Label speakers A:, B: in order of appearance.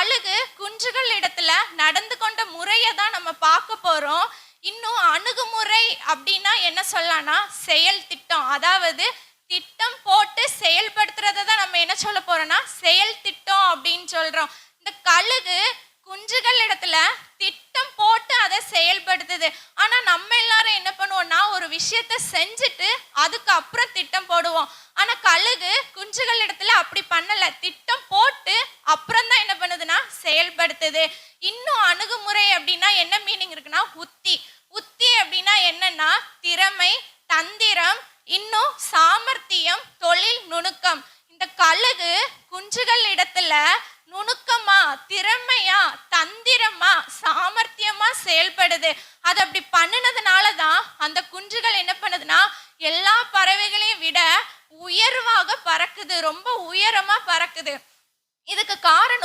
A: கழுகு குஞ்சுகள் இடத்துல நடந்து கொண்ட முறையை தான் நம்ம பார்க்க போறோம். இன்னும் அணுகுமுறை அப்படின்னா என்ன சொல்லலாம்னா செயல் திட்டம். அதாவது திட்டம் போட்டு செயல்படுத்துறதை தான் நம்ம என்ன சொல்ல போறோம்னா செயல் திட்டம் அப்படின்னு சொல்றோம். இந்த கழுகு குஞ்சுகள் இடத்துல திட்டம் போட்டு அதை செயல்படுத்துது. ஆனா நம்ம எல்லாரும் என்ன பண்ணுவோம்னா ஒரு விஷயத்த செஞ்சுட்டு அதுக்கப்புறம் திட்டம் போடுவோம். ஆனா கழுகு குஞ்சுகள் இடத்துல அப்படி பண்ணல. திட்டம் போட்டு அப்புறம் தான் என்ன பண்ணுதுன்னா செயல்படுத்துது. இன்னும் அணுகுமுறை அப்படின்னா என்ன மீனிங் இருக்குன்னா உத்தி. உத்தி அப்படின்னா என்னன்னா திறமை, தந்திரம், இன்னும் சாமர்த்தியம், தொழில் நுணுக்கம். இந்த கழுகு குஞ்சுகள் இடத்துல நுணுக்கமா, திறமையா, தந்திரமா, சாமர்த்தியமா செயல்படுது. அது அப்படி பண்ணினதுனால தான் அந்த குஞ்சுகள் என்ன பண்ணுதுன்னா எல்லா பறவைகளையும் விட உயர்வாக பறக்குது, ரொம்ப உயரமா பறக்குது. இதுக்கு காரணம்